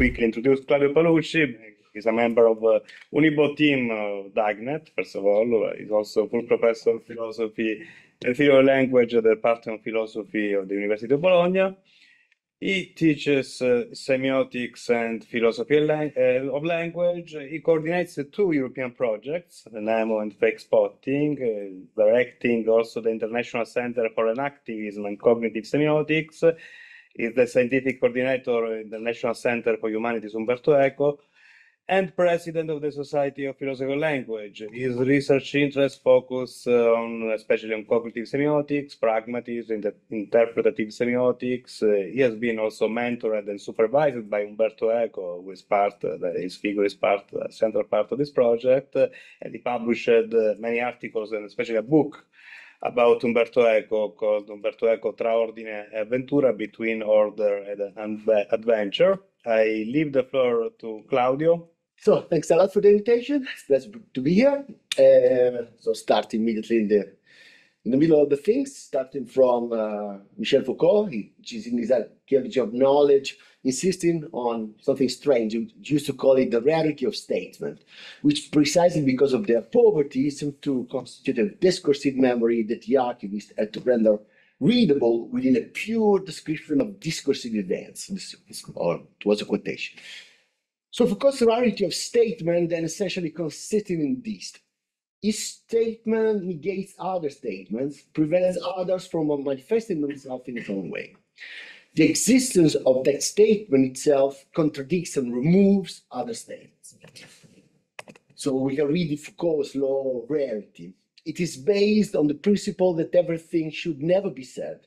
quickly introduce Claudio Paolucci. He's a member of UNIBO team DIGHT-Net, first of all. He's also full professor of philosophy and theory of language at the Department of Philosophy of the University of Bologna. He teaches semiotics and philosophy of language. He coordinates the two European projects, the NEMO and Fake Spotting, directing also the International Center for Enactivism and Cognitive Semiotics. He's the scientific coordinator in the National Center for Humanities Umberto Eco, and president of the Society of Philosophy of Language. His research interests focus especially on cognitive semiotics, pragmatism, interpretative semiotics. He has been also mentored and supervised by Umberto Eco, who is his figure is a central part of this project, and he published many articles and especially a book about Umberto Eco called Umberto Eco Tra Ordine e Avventura, Between Order and Adventure. I leave the floor to Claudio. So thanks a lot for the invitation. It's a pleasure to be here. So start immediately in the middle of the things, starting from Michel Foucault, which is in his archaeology of knowledge, insisting on something strange. He used to call it the rarity of statement, which precisely because of their poverty seems to constitute a discursive memory that the archivist had to render readable within a pure description of discursive events. It was a quotation. So Foucault's rarity of statement then essentially consisted in this. Each statement negates other statements, prevents others from manifesting themselves in its own way. The existence of that statement itself contradicts and removes other statements. So we can read Foucault's law of rarity. It is based on the principle that everything should never be said.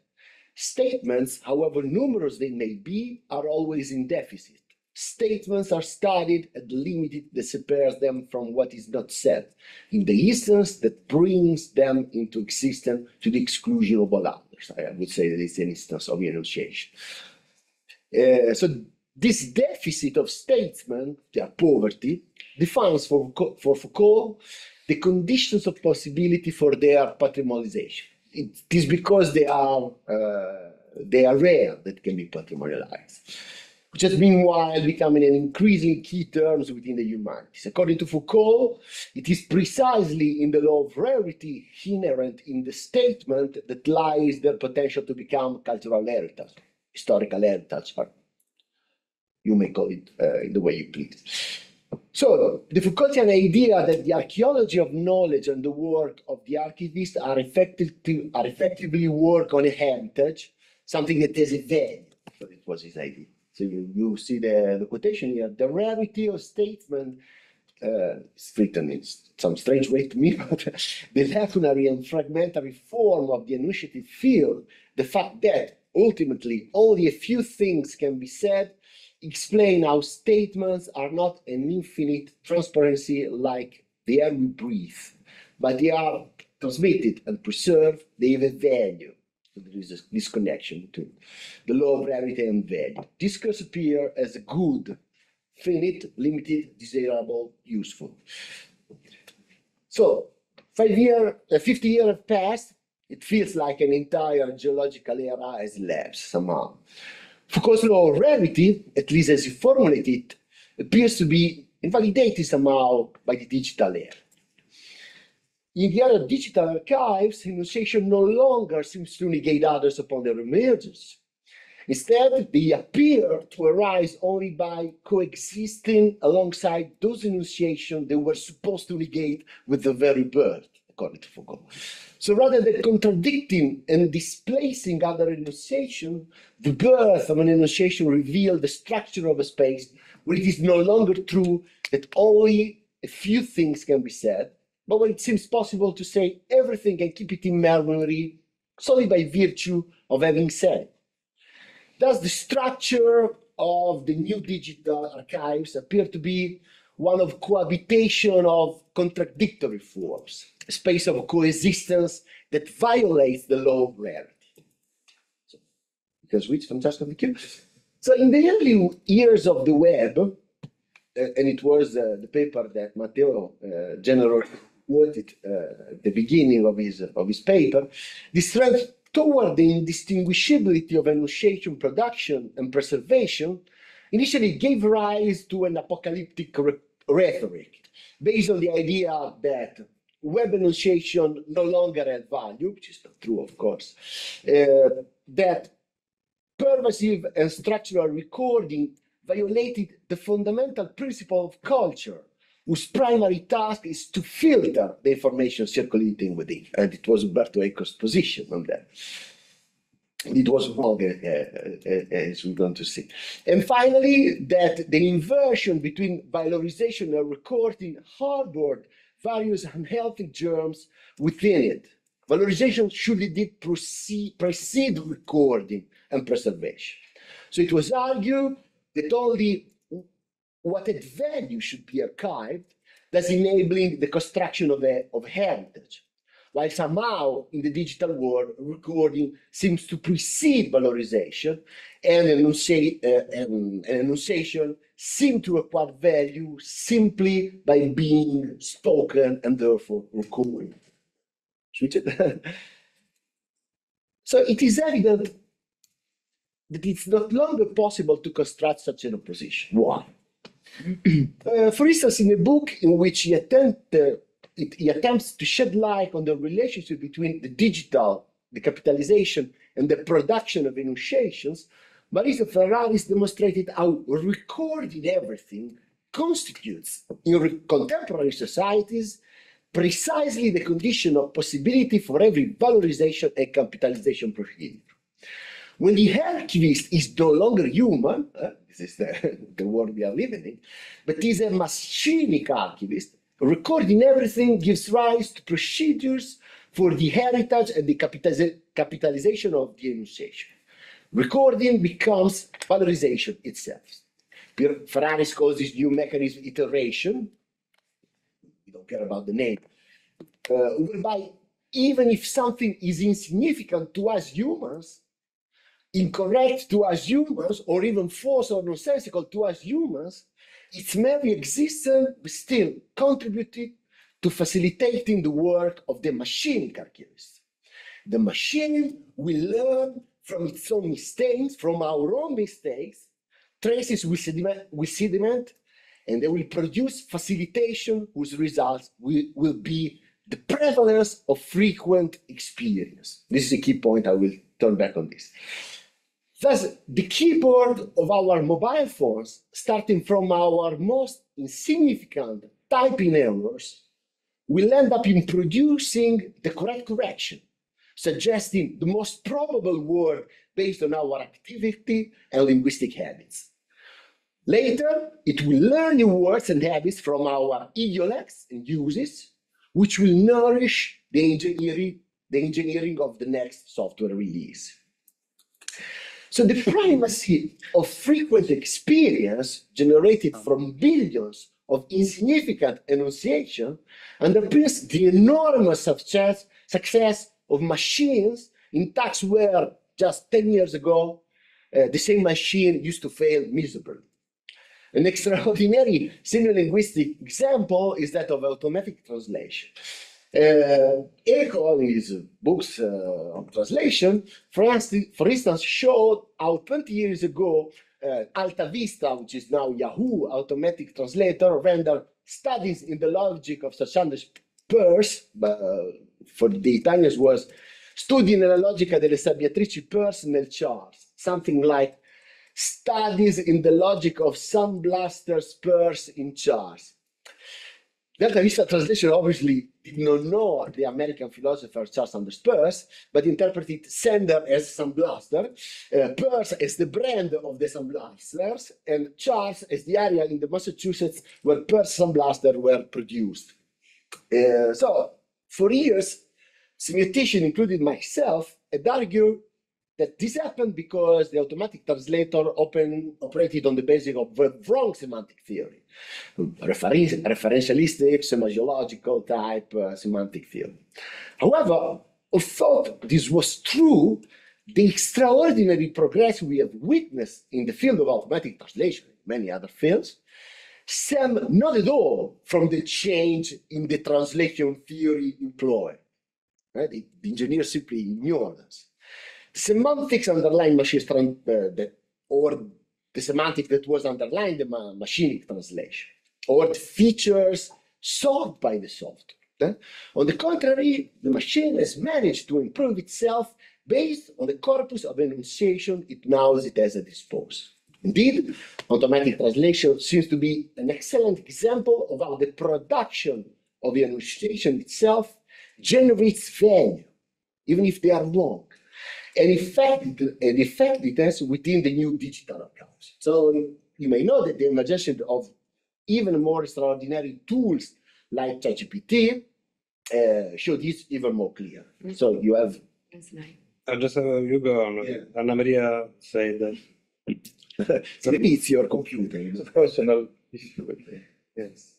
Statements, however numerous they may be, are always in deficit. Statements are studied at the limit that separates them from what is not said, in the instance that brings them into existence to the exclusion of all others. I would say that it's an instance of enunciation. So this deficit of statement, their poverty, defines for Foucault the conditions of possibility for their patrimonialization. It is because they are rare that can be patrimonialized, which has meanwhile becoming an increasingly key term within the humanities. According to Foucault, it is precisely in the law of rarity inherent in the statement that lies their potential to become cultural heritage, historical heritage, or you may call it in the way you please. So the Foucaultian idea that the archaeology of knowledge and the work of the archivist are effectively work on a heritage, something that has a value. So it was his idea. So you see the quotation here. The rarity of statement is written in some strange way to me, but the lacunary and fragmentary form of the enunciative field, the fact that ultimately only a few things can be said, explain how statements are not an infinite transparency like the air we breathe, but they are transmitted and preserved, they have a value. So there is this connection between the law of rarity and value. Discourse appear as a good, finite, limited, desirable, useful. So 50 years have passed. It feels like an entire geological era has elapsed somehow. Foucault's law of rarity, at least as he formulated it, appears to be invalidated somehow by the digital era. In the other digital archives, enunciation no longer seems to negate others upon their emergence. Instead, they appear to arise only by coexisting alongside those enunciations they were supposed to negate with the very birth, according to Foucault. So rather than contradicting and displacing other enunciation, the birth of an enunciation reveals the structure of a space where it is no longer true that only a few things can be said, but when it seems possible to say everything and keep it in memory solely by virtue of having said it. Thus, the structure of the new digital archives appear to be one of cohabitation of contradictory forms, a space of coexistence that violates the law of rarity. So, you can switch from just on the queue. So in the early years of the web, and it was the paper that Matteo generally quoted at the beginning of his paper, the strength toward the indistinguishability of enunciation production and preservation initially gave rise to an apocalyptic rhetoric based on the idea that web enunciation no longer had value, which is not true, of course, that pervasive and structural recording violated the fundamental principle of culture, whose primary task is to filter the information circulating within. And it was Umberto Eco's position on that. It was wrong, as we're going to see. And finally, that the inversion between valorization and recording harbored various unhealthy germs within it. Valorization should indeed precede recording and preservation. So it was argued that only what had value should be archived, thus enabling the construction of heritage. While somehow in the digital world, recording seems to precede valorization, and enunciation seems to acquire value simply by being spoken and therefore recorded. Switch it. So it is evident that it's no longer possible to construct such an opposition. Why? For instance, in a book in which he attempts to shed light on the relationship between the digital, the capitalization, and the production of enunciations, Marisa Ferraris demonstrated how recording everything constitutes, in contemporary societies, precisely the condition of possibility for every valorization and capitalization procedure. When the archivist is no longer human, this is the world we are living in, but is a machinic archivist, recording everything gives rise to procedures for the heritage and the capitalization of the enunciation. Recording becomes valorization itself. Ferraris calls this new mechanism iteration. We don't care about the name. Whereby even if something is insignificant to us humans, incorrect to us humans, or even false or nonsensical to us humans, its mere existence still contributed to facilitating the work of the machine archivist. The machine will learn from its own mistakes, from our own mistakes, traces with sediment, and they will produce facilitation whose results will be the prevalence of frequent experience. This is a key point. I will turn back on this. Thus, the keyboard of our mobile phones, starting from our most insignificant typing errors, will end up in producing the correct correction, suggesting the most probable word based on our activity and linguistic habits. Later, it will learn new words and habits from our idiolects and uses, which will nourish the engineering of the next software release. So the primacy of frequent experience generated from billions of insignificant enunciation underpins the enormous success of machines in tasks where just 10 years ago, the same machine used to fail miserably. An extraordinary semiolinguistic example is that of automatic translation. Eco, in his books on translation, for instance, showed how 20 years ago, Alta Vista, which is now Yahoo automatic translator, rendered studies in the logic of Sachan Peirce, for the Italians was studi nella logica delle sabbiatrici Peirce nel Charles, something like studies in the logic of sunblasters Peirce in Charles. The Alta Vista translation obviously did not know the American philosopher Charles Sanders Peirce, but interpreted Sander as sunblaster, Peirce as the brand of the sunblasters, and Charles as the area in the Massachusetts where Peirce sunblasters were produced. So, for years, semioticians, including myself, had argued that this happened because the automatic translator operated on the basis of the wrong semantic theory, referentialistic, semasiological type semantic theory. However, although this was true, the extraordinary progress we have witnessed in the field of automatic translation and many other fields stem not at all from the change in the translation theory employed. Right? The engineers simply ignored us. Semantics underlying machine or the semantic that was underlying the machinic translation, or the features solved by the software. On the contrary, the machine has managed to improve itself based on the corpus of enunciation it knows it has at disposal. Indeed, automatic translation seems to be an excellent example of how the production of the enunciation itself generates value, even if they are wrong, and effect it has within the new digital accounts. So you may know that the emergence of even more extraordinary tools like ChatGPT show this even more clear. So you have. I just have you go on. Yeah. Anna Maria said that. Maybe it's your computer. It's a personal issue with me. Yes.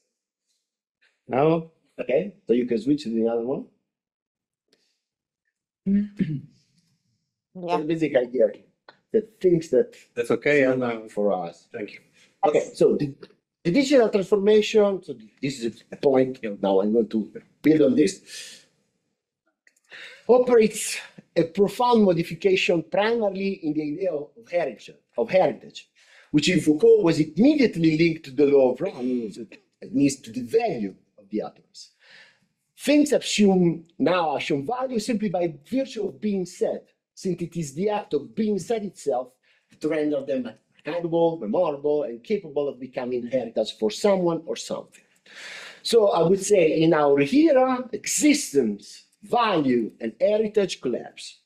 Now? Okay, so you can switch to the other one. Yeah. The basic idea, the things that That's okay, Anna. for us. Thank you. Okay, so the digital transformation, so this is a point, now I'm going to build on this, operates a profound modification primarily in the idea of heritage, which in Foucault was immediately linked to the law of values, it means to the value of the atoms. Things now assume value simply by virtue of being said, since it is the act of being said itself to render them accountable, memorable, and capable of becoming heritage for someone or something. So I would say in our era, existence, value, and heritage collapse.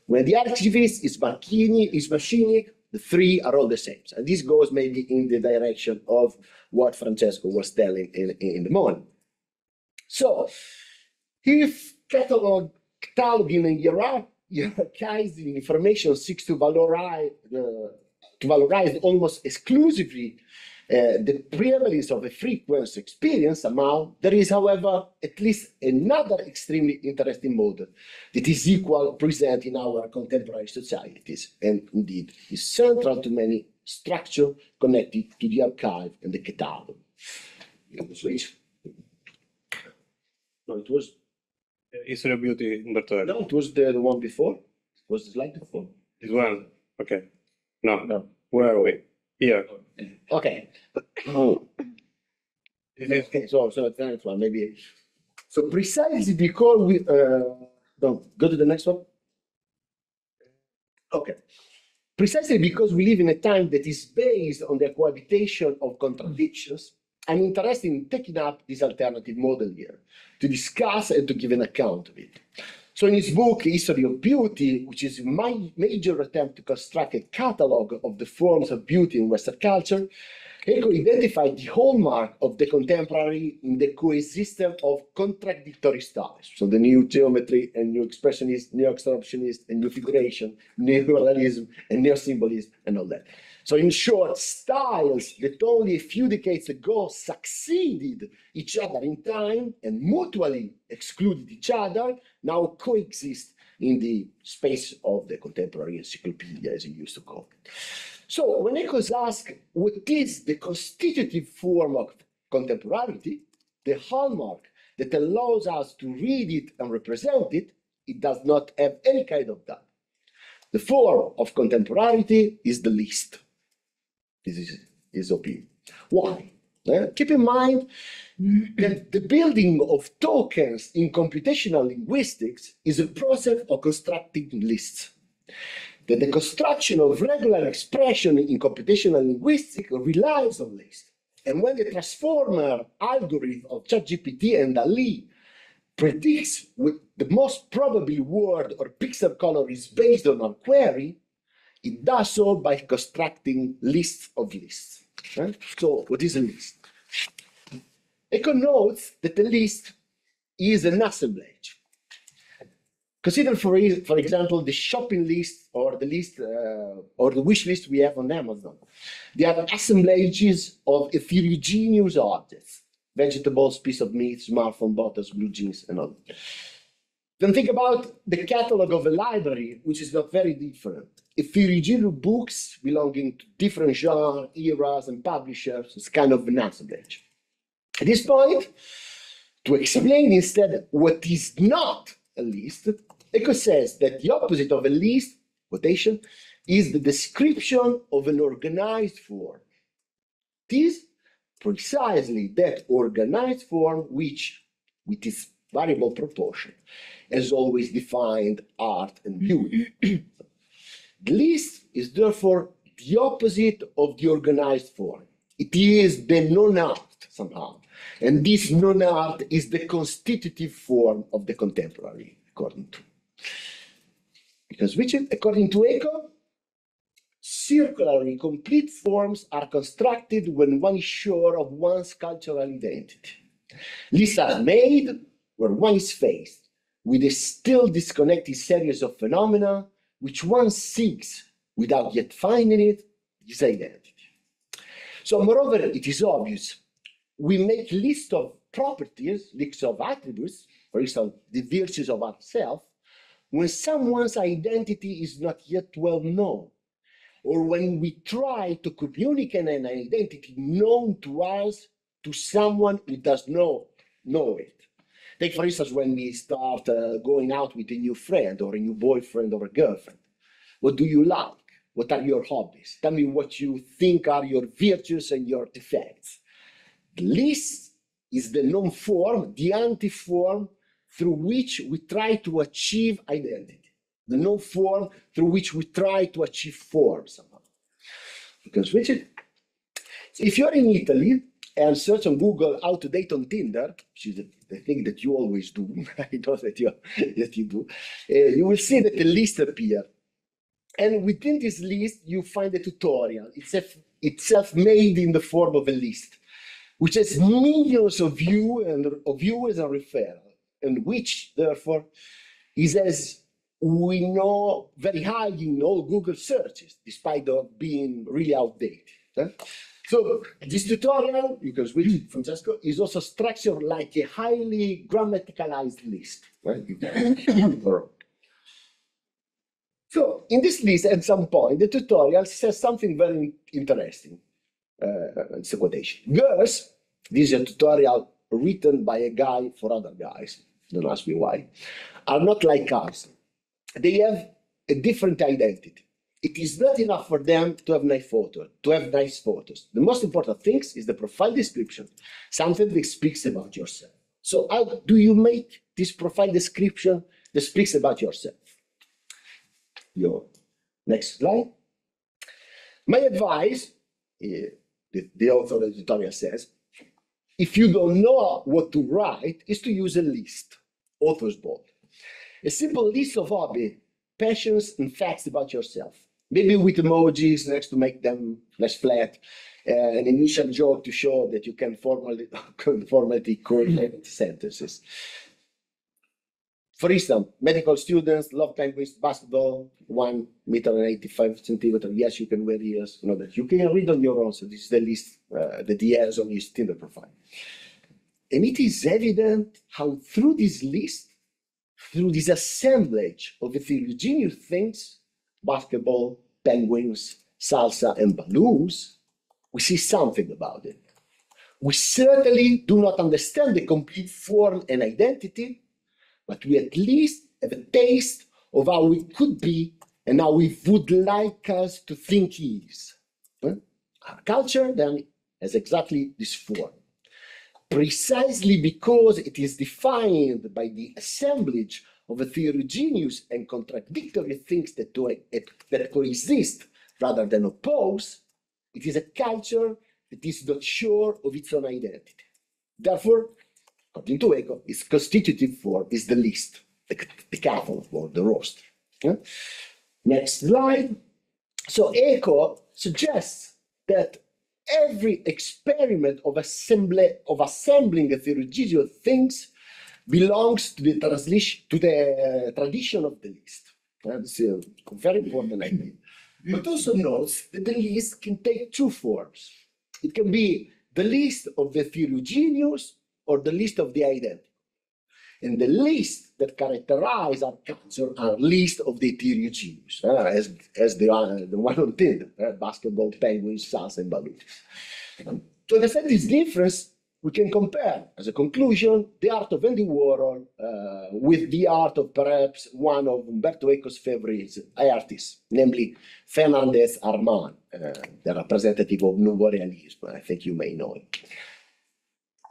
When the activist is machinic, the three are all the same. And this goes maybe in the direction of what Francesco was telling in the morning. So, if cataloging and hierarchizing information seeks to valorize almost exclusively the prevalence of a frequency experience somehow, there is, however, at least another extremely interesting model that is equal present in our contemporary societies, and indeed is central to many structures connected to the archive and the catalog. Switch. No, it was. History of Beauty, Umberto Eco. No, it was the one before. It was the slide before. This one? Okay. No. No. Where are we? Here. Okay. This is So the next one, maybe. So precisely because we no, go to the next one. Okay. Precisely because we live in a time that is based on the cohabitation of contradictions, I'm interested in taking up this alternative model here to discuss and to give an account of it. So in his book, History of Beauty, which is my major attempt to construct a catalog of the forms of beauty in Western culture, Eco identified the hallmark of the contemporary in the coexistence of contradictory styles. So the new geometry and new expressionist, new abstractionist and new figuration, neorealism and neo-symbolism and all that. So in short, styles that only a few decades ago succeeded each other in time and mutually excluded each other, now coexist in the space of the contemporary encyclopedia, as he used to call it. So when Eco asked what is the constitutive form of contemporarity, the hallmark that allows us to read it and represent it, it does not have any kind of doubt. The form of contemporarity is the list. This is his opinion. Why? Keep in mind that the building of tokens in computational linguistics is a process of constructing lists. That the construction of regular expression in computational linguistics relies on lists. And when the transformer algorithm of ChatGPT and DALL-E predicts what the most probable word or pixel color is based on our query, it does so by constructing lists of lists. Right? So what is a list? Eco notes that a list is an assemblage. Consider, for example, the shopping list or the list or the wish list we have on Amazon. They are assemblages of heterogeneous objects: vegetables, piece of meat, smartphone, bottles, blue jeans, and all. Then think about the catalog of a library, which is not very different. Heterogeneous books belonging to different genres, eras, and publishers is kind of an assemblage. At this point, to explain instead what is not a list, Eco says that the opposite of a list, quotation, is the description of an organized form. It is precisely that organized form which, with its variable proportion, has always defined art and beauty. The list is therefore the opposite of the organized form. It is the non-art somehow. And this non-art is the constitutive form of the contemporary, according to. Because which, according to Eco, circularly complete forms are constructed when one is sure of one's cultural identity. Lists are made where one is faced with a still disconnected series of phenomena which one seeks without yet finding it, his identity. So moreover, it is obvious, we make lists of properties, lists of attributes, for example, the virtues of ourselves, when someone's identity is not yet well known, or when we try to communicate an identity known to us to someone who does not know it. Take, for instance, when we start going out with a new friend or a new boyfriend or a girlfriend. What do you like? What are your hobbies? Tell me what you think are your virtues and your defects. The list is the known form, the anti-form through which we try to achieve identity. The known form through which we try to achieve form somehow. Because which is, if you're in Italy and search on Google how to date on Tinder, which is the thing that you always do, I know that you do, you will see that the list appear. And within this list, you find a tutorial, itself made in the form of a list, which has millions of viewers and referrals, and which, therefore, is, as we know, very high in all Google searches, despite of being really outdated. So this tutorial, you can switch, Francesco, is also structured like a highly grammaticalized list. Right? So in this list, at some point, the tutorial says something very interesting. It's a quotation. Girls, this is a tutorial written by a guy for other guys, don't ask me why, are not like us. They have a different identity. It is not enough for them to have nice photos. The most important thing is the profile description, something that speaks about yourself. So how do you make this profile description that speaks about yourself? Your next slide. My advice, the author of the tutorial says, if you don't know what to write, is to use a list, author's bold. A simple list of hobby, passions, and facts about yourself. Maybe with emojis next to make them less flat, an initial joke to show that you can formally correlate sentences. For instance, medical students love penguins, basketball, 1.85 meters. Yes, you can wear ears. You know that you can read on your own. So this is the list that he has on his Tinder profile. And it is evident how through this list, through this assemblage of heterogeneous things, basketball, penguins, salsa, and balloons, we see something about it. We certainly do not understand the complete form and identity, but we at least have a taste of how we could be and how we would like us to think is. Our culture then has exactly this form. Precisely because it is defined by the assemblage of heterogeneous and contradictory things that coexist rather than oppose, it is a culture that is not sure of its own identity. Therefore, according to Eco, its constitutive form is the list, the catalogue or the roster. Next slide. So Eco suggests that every experiment of assembling heterogeneous things belongs to the tradition of the list. That's a very important idea. But also notes that the list can take two forms. It can be the list of the heterogeneous or the list of the identical. And the list that characterize our culture are list of the heterogeneous, as the one on Tinder, basketball, penguins, salsa, and balloons. To understand this difference, we can compare, as a conclusion, the art of Andy Warhol with the art of perhaps one of Umberto Eco's favorite artists, namely Fernandez Armand, the representative of Nouveau Realism. I think you may know it.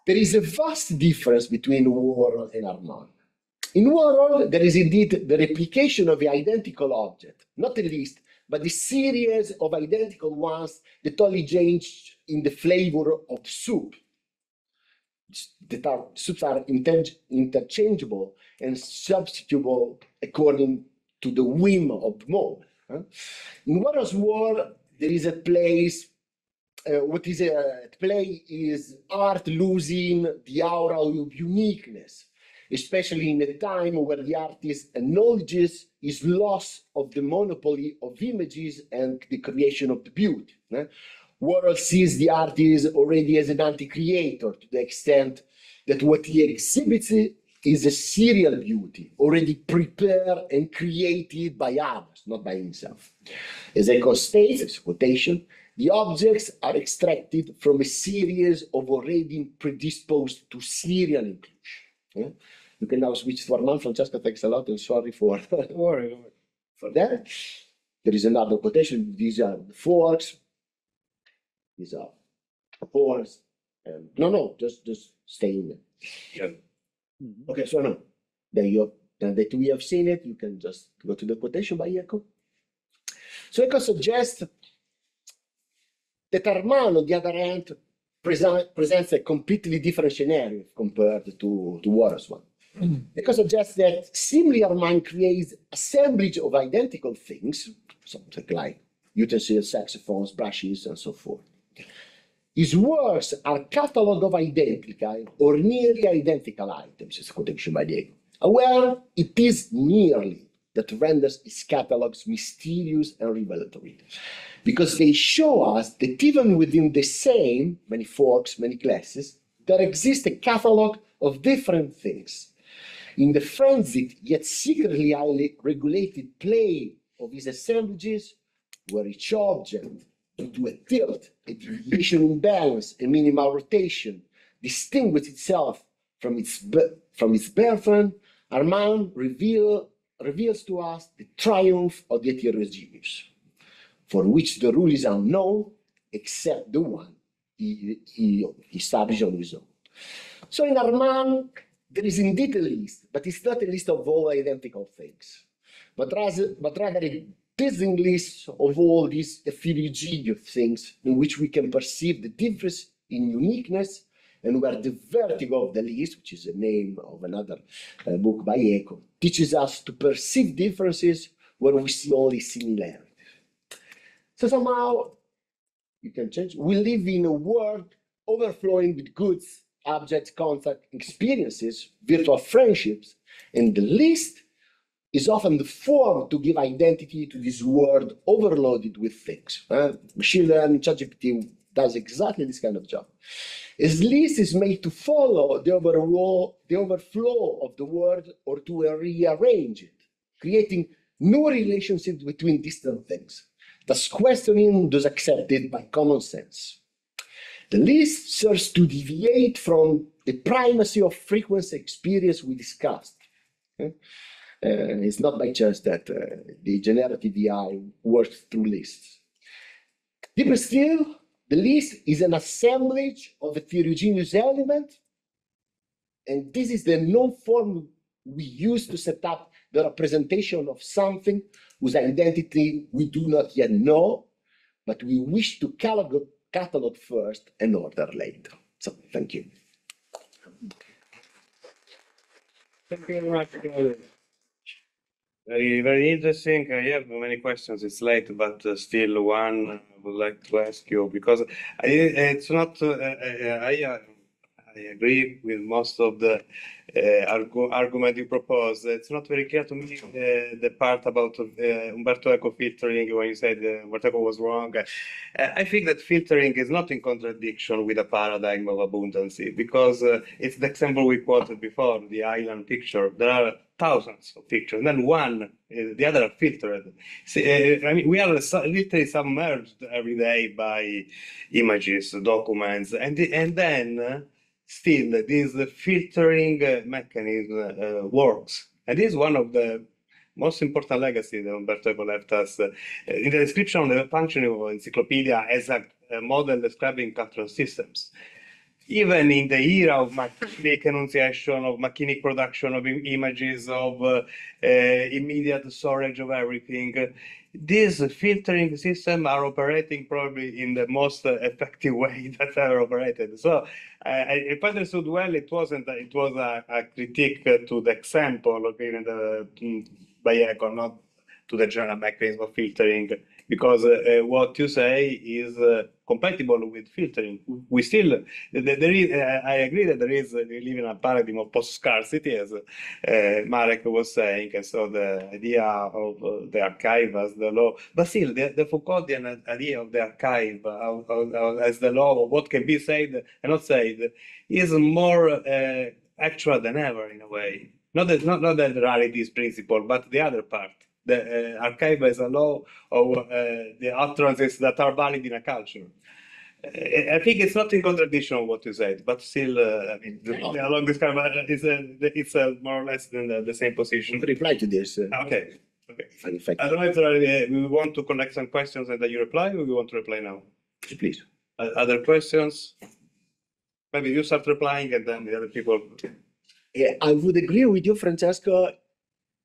There is a vast difference between Warhol and Armand. In Warhol, there is indeed the replication of the identical object, not the list, but the series of identical ones that only change in the flavor of the soup. Soups are interchangeable and substitutable according to the whim of the moment. In Warhol's world, there is a place. What is at play is art losing the aura of uniqueness, especially in a time where the artist acknowledges his loss of the monopoly of images and the creation of the beauty. Warhol sees the artist already as an anti-creator to the extent that what he exhibits is a serial beauty, already prepared and created by others, not by himself. As Eco states, as quotation, the objects are extracted from a series of already predisposed to serial inclusion. You can now switch to Armand. Francesca, thanks a lot, and sorry for, for that. There is another quotation. These are the forks. These are forks. No, just stay in there. Yeah. Okay, so no. There you go. Now that we have seen it, you can just go to the quotation by Eco. So Eco suggests that Armand, on the other hand, presents a completely different scenario compared to Warhol's one. Eco suggests that similarly Armand creates assemblage of identical things, something like utensils, saxophones, brushes, and so forth. His works are catalog of identical or nearly identical items, is quotation by Diego. However, it is nearly that renders his catalogs mysterious and revelatory, because they show us that even within the same, many forks, many classes, there exists a catalog of different things. In the frenzied yet secretly highly regulated play of his assemblages, where each object, due to a tilt, a deviation in balance, a minimal rotation, distinguishes itself from its brethren, Armand reveals to us the triumph of the heterogeneous, for which the rule is unknown except the one he established on his own. So in Armand, there is indeed a list, but it's not a list of all identical things, but rather a distinct list of all these heterogeneous things in which we can perceive the difference in uniqueness, and where the vertigo of the list, which is the name of another book by Eco, teaches us to perceive differences where we see only similarities. So somehow, you can change. We live in a world overflowing with goods, objects, contact, experiences, virtual friendships, and the list is often the form to give identity to this world overloaded with things. Machine learning, ChatGPT does exactly this kind of job. This list is made to follow the overflow of the world or to rearrange it, creating new relationships between distant things, thus questioning those accepted by common sense. The list serves to deviate from the primacy of frequency experience we discussed. It's not by chance that the generative AI works through lists. Deeper still, the list is an assemblage of heterogeneous elements, and this is the known form we use to set up the representation of something whose identity we do not yet know, but we wish to catalog first and order later. So, thank you. Thank you very much, Claudio. Very, very interesting. I have many questions. It's late, but still one I would like to ask you, because it's not, I agree with most of the argument you propose. It's not very clear to me the part about Umberto Eco filtering, when you said Umberto Eco was wrong. I think that filtering is not in contradiction with a paradigm of abundancy, because it's the example we quoted before, the island picture. There are thousands of pictures, and then one, the other are filtered. I mean, we are literally submerged every day by images, documents, and then still this filtering mechanism works. And this is one of the most important legacy that Umberto Eco left us. In the description of the functioning of encyclopedia as a model describing cultural systems. Even in the era of machinic enunciation, of machinic production of images, of immediate storage of everything, these filtering systems are operating probably in the most effective way that ever operated. So, if I understood well, it was a critique to the example given by Eco, not to the general mechanism of filtering, because what you say is compatible with filtering. We still, there is, I agree that we live in a paradigm of post-scarcity, as Marek was saying, and so the idea of the archive as the law, but still the Foucauldian idea of the archive as the law of what can be said and not said is more actual than ever in a way. Not the rarities principle, but the other part. The archive as a law of the utterances that are valid in a culture. I think it's not in contradiction of what you said, but still, I mean, along this kind of, it's more or less the same position. Reply to this. Okay. In fact, I don't know if we want to collect some questions and then you reply, or we want to reply now. please. Other questions? Maybe you start replying and then the other people. Yeah, I would agree with you, Francesco,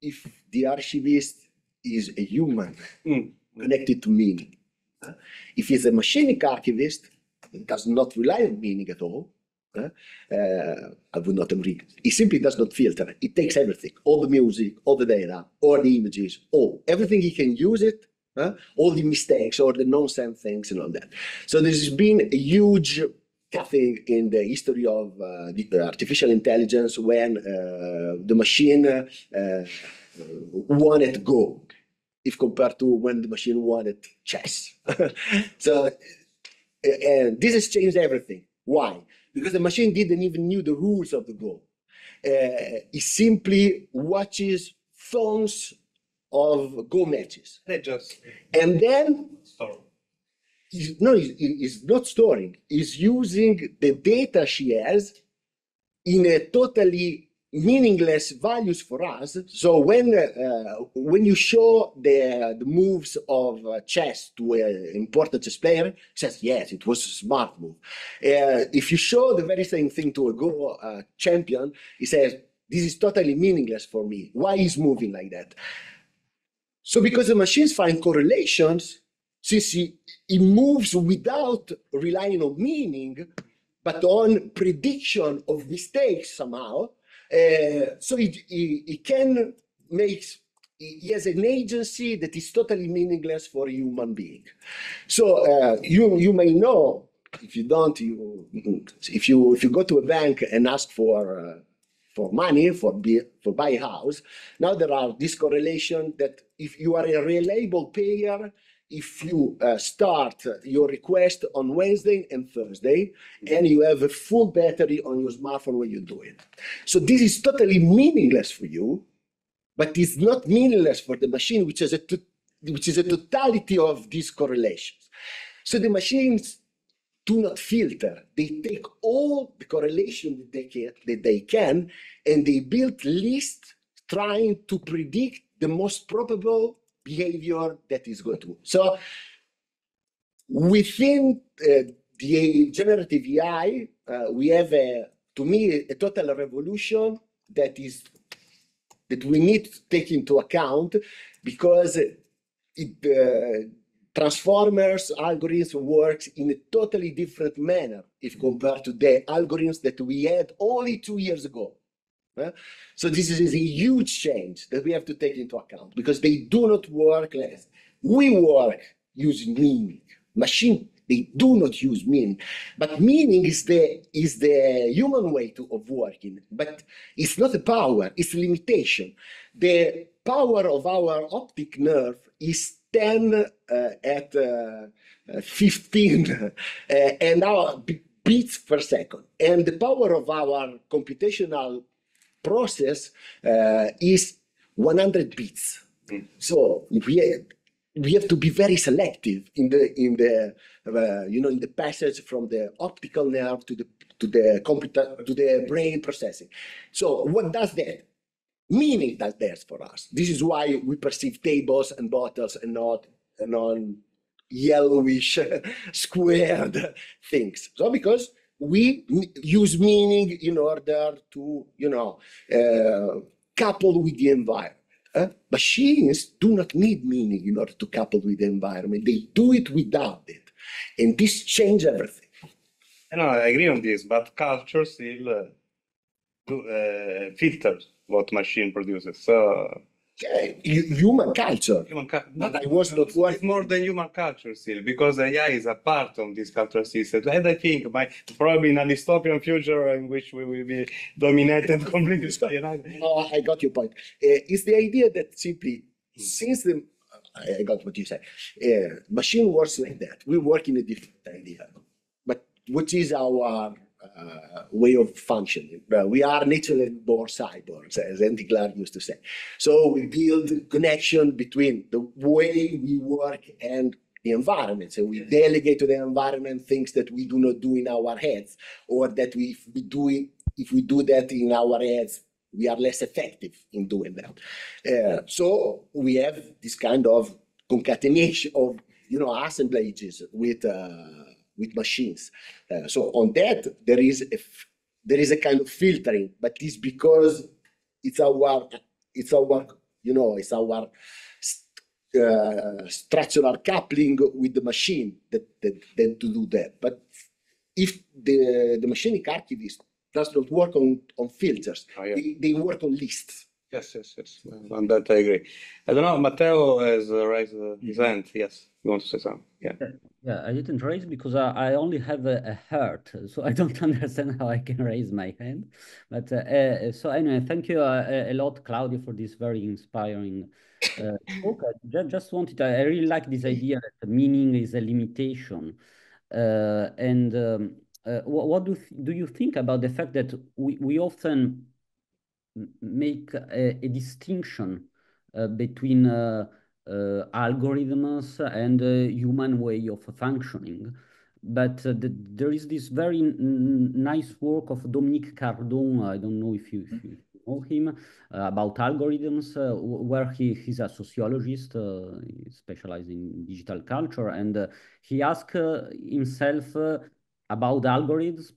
if the archivist is a human connected to meaning. If he's a machinic archivist, it does not rely on meaning at all. I would not agree. He simply does not filter. It takes everything, all the music, all the data, all the images, everything he can use it, all the mistakes, all the nonsense things and all that. So there's been a huge thing in the history of the artificial intelligence when the machine wanted Go, if compared to when the machine wanted chess. So this has changed everything. Why? Because the machine didn't even knew the rules of the Go. It simply watches thousands of Go matches. And then he's not storing. He's using the data she has in a totally meaningless values for us. So when you show the moves of chess to an important chess player, he says, yes, it was a smart move. If you show the very same thing to a Go champion, he says, this is totally meaningless for me. Why is moving like that? So because the machines find correlations, since he moves without relying on meaning, but on prediction of mistakes somehow, so he can make, he has an agency that is totally meaningless for a human being. So you may know, if you don't, if you go to a bank and ask for money for buy a house, now there are this correlation that if you are a reliable payer, if you start your request on Wednesday and Thursday, and you have a full battery on your smartphone when you do it. So this is totally meaningless for you, but it's not meaningless for the machine, which is a totality of these correlations. So the machines do not filter. They take all the correlation that they can, and they build lists trying to predict the most probable behavior that is going to. So within the generative AI, we have, to me, a total revolution that we need to take into account, because transformers algorithms works in a totally different manner if compared to the algorithms that we had only 2 years ago. So this is a huge change that we have to take into account, because they do not work less. We work using meaning. Machine, they do not use meaning. But meaning is the human way of working. But it's not a power, it's a limitation. The power of our optic nerve is 10 at 15 and our beats per second. And the power of our computational process is 100 bits. So we have to be very selective in the passage from the optical nerve to the brain processing. So what does that? Meaning that there's for us. This is why we perceive tables and bottles and not yellowish squared things. So because we use meaning in order to, couple with the environment. Machines do not need meaning in order to couple with the environment. They do it without it. And this changes everything. No, I agree on this, but culture still filters what machine produces. So human culture. But I was not working. It's more than human culture still, because AI is a part of this cultural system. And I think probably in a dystopian future in which we will be dominated completely by AI. No, I got your point. It's the idea that simply, since I got what you said, machine works like that. We work in a different idea. But what is our way of functioning? We are naturally born cyborgs, as Andy Clark used to say. So we build connection between the way we work and the environment. So we delegate to the environment things that we do not do in our heads, or that if we do that in our heads, we are less effective in doing that. So we have this kind of concatenation of assemblages with machines. So on that, there is a kind of filtering, but it's because it's our structural coupling with the machine that to do that. But if the machinic archivist does not work on filters, they work on lists. Yes. On that I agree. I don't know, Matteo has raised his hand. Yes, you want to say something? Yeah, I didn't raise because I only have a heart, so I don't understand how I can raise my hand. But so anyway, thank you a lot, Claudio, for this very inspiring talk. I really like this idea that the meaning is a limitation. What do you think about the fact that we often make a distinction between algorithms and human way of functioning? But there is this very nice work of Dominique Cardon, I don't know if you know him, about algorithms, where he's a sociologist, specialized in digital culture, and he asked himself about algorithms.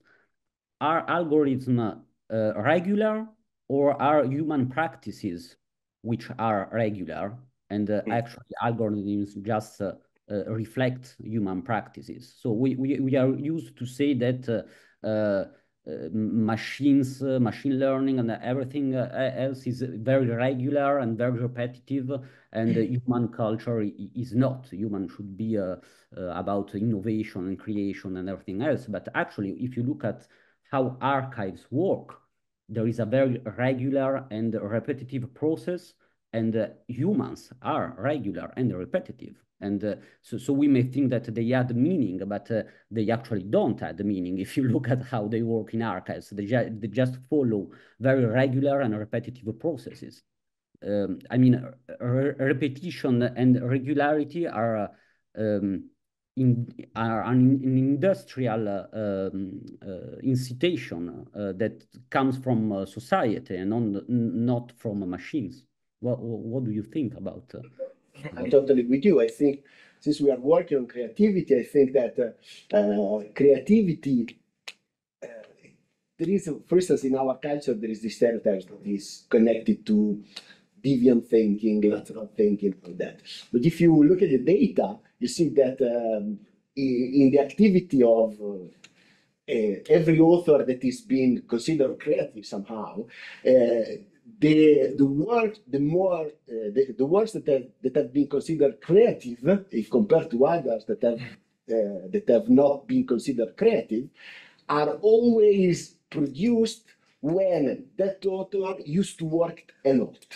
Are algorithms regular, or are human practices which are regular, and actually algorithms just reflect human practices? So we are used to say that machine learning and everything else is very regular and very repetitive, and human culture is not. Human should be about innovation and creation and everything else. But actually, if you look at how archives work, there is a very regular and repetitive process, and humans are regular and repetitive. And so we may think that they add meaning, but they actually don't add meaning. If you look at how they work in archives, they just follow very regular and repetitive processes. I mean, repetition and regularity are an industrial incitation that comes from society and not from machines. What do you think about? I'm totally with you. I think since we are working on creativity, I think that creativity, there is, for instance, in our culture, there is this stereotype that is connected to deviant thinking, lateral thinking, all that. But if you look at the data, you see that in the activity of every author that is being considered creative somehow, the works that have been considered creative, if compared to others that have not been considered creative, are always produced when that author used to work a lot.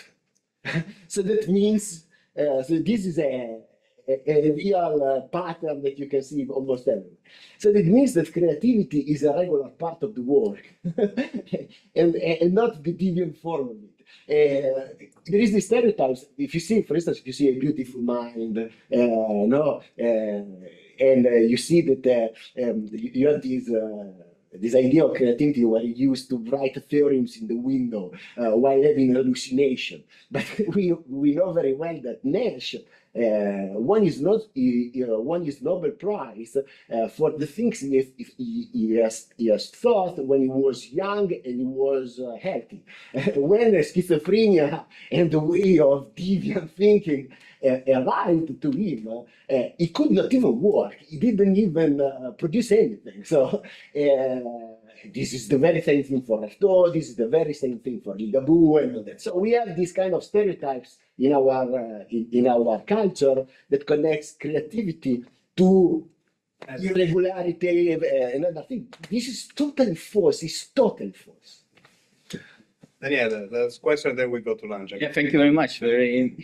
So that means, so this is a real pattern that you can see almost everywhere. So that means that creativity is a regular part of the work and not the deviant form of it. There is the stereotypes. If you see, for instance, if you see a beautiful mind, no, and you see that you have this idea of creativity where you used to write theorems in the window while having hallucination. But we know very well that Nash won his Nobel Prize for the things he has thought when he was young and he was healthy. When schizophrenia and the way of deviant thinking arrived to him, he could not even work. He didn't even produce anything. So this is the very same thing for Artaud. This is the very same thing for Ligabue and all that. So we have these kind of stereotypes in our culture that connects creativity to irregularity and other things. This is totally false. It's totally false. Daniele, that's question, then we go to lunch. Yeah, thank you very much. Very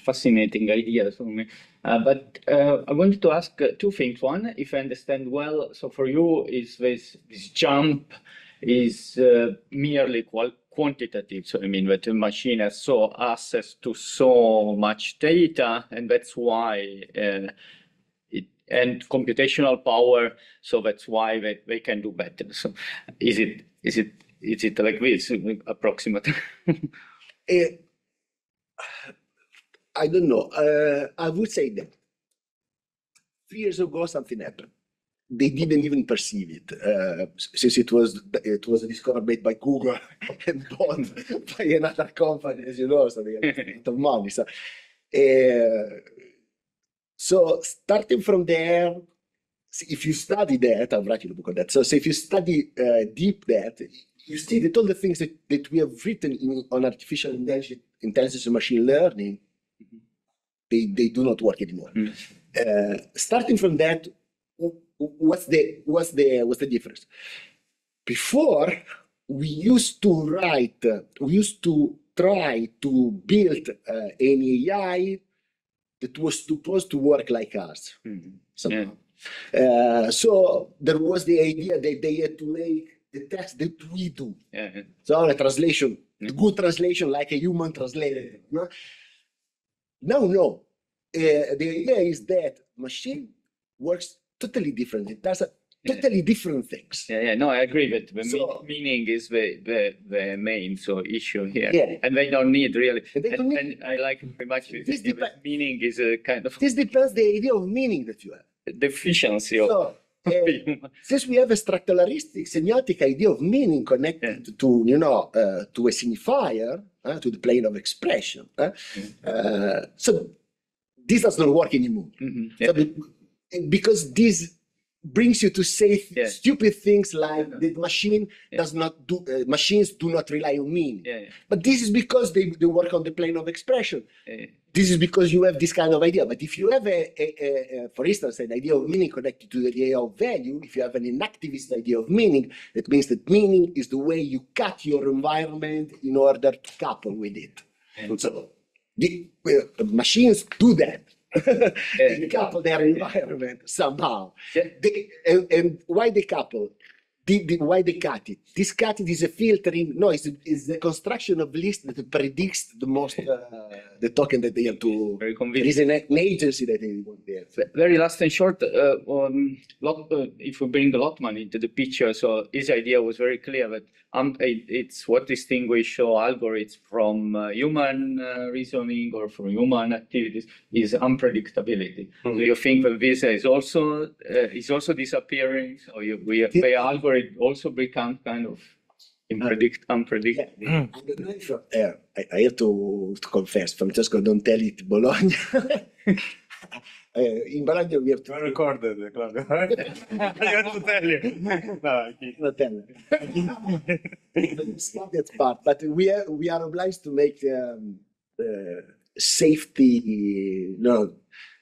fascinating ideas for me. But I wanted to ask two things. One, if I understand well, so for you, is this jump is merely quantitative. So I mean that the machine has so access to so much data, and that's why and computational power. So that's why they can do better. So is it like this approximately? I don't know. I would say that 3 years ago something happened. They didn't even perceive it, since it was discovered by Google and bought by another company, as you know. So they had a lot of money. So starting from there, if you study that, I'm writing a book on that. So if you study deep that, you see that all the things that we have written on artificial intelligence and machine learning, they do not work anymore. Starting from that, what's the difference? Before, we used to try to build an AI that was supposed to work like us somehow. So there was the idea that they had to make the text that we do. So a translation, a good translation, like a human translator. No. The idea is that machine works totally different. It does totally different things. No, I agree that the meaning is the main issue here. Yeah. And they don't need really. And I like very much meaning is a kind of. This depends the idea of meaning that you have. The efficiency of. Since we have a structuralistic semiotic idea of meaning connected to a signifier, to the plane of expression, so this does not work anymore. So because this brings you to say stupid things like the machine does not do. Machines do not rely on meaning. But this is because they work on the plane of expression. This is because you have this kind of idea. But if you have for instance, an idea of meaning connected to the idea of value, if you have an inactivist idea of meaning, that means that meaning is the way you cut your environment in order to couple with it. So the machines do that. They couple their environment somehow. And why they couple? Why they cut it? This cut is a filtering. No, it's the construction of list that predicts the most the token that they have to. Very convenient. There is an agency that they want there. Very last and short. If we bring Lotman into the picture, so his idea was very clear that it's what distinguishes algorithms from human reasoning or from human activities is unpredictability. So you think that this is also disappearing? So the algorithm also become kind of unpredictable. I don't know if I have to confess, Francesco, don't tell it Bologna. In Bologna we have to record it, Claudio. I have to tell you. No, I cannot tell. It's not that part, but we are obliged to make safety. No,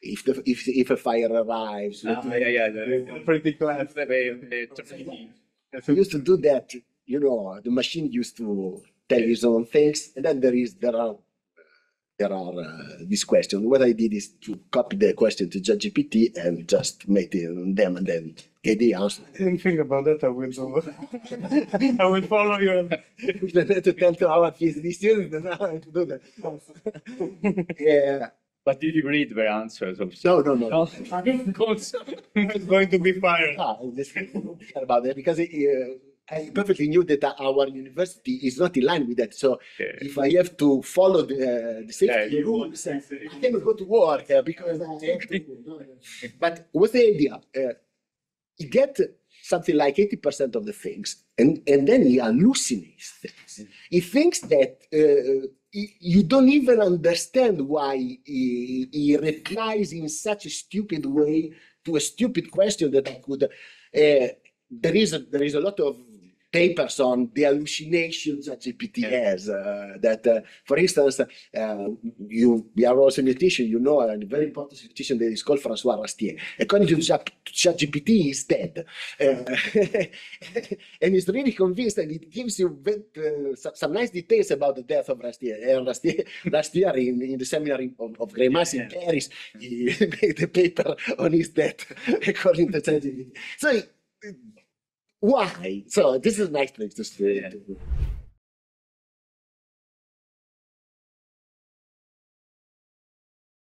if a fire arrives. Pretty class. We used to do that. The machine used to tell his own things, and then there are there are this question. What I did is to copy the question to ChatGPT and just make them and then get the answer. I didn't think about that. I will do. I will follow your. To tell to our PhD students how to do that. Yeah. But did you read the answers? No. It's going to be fired. Let's care about that because I perfectly knew that our university is not in line with that. So if I have to follow the safety rules, I cannot go to work because I have to. But what's the idea? You get something like 80% of the things, and then he hallucinates things. He thinks that you don't even understand why he replies in such a stupid way to a stupid question that I could. There is a lot of papers on the hallucinations that GPT has. For instance, we are all semioticians, you know, a very important semiotician that is called François Rastier. According to ChatGPT, he's dead. And he's really convinced, and it gives you some nice details about the death of Rastier. Rastier in the seminary of Greimas in Paris, he made a paper on his death, according to ChatGPT. So, why? So this is a nice place to stay.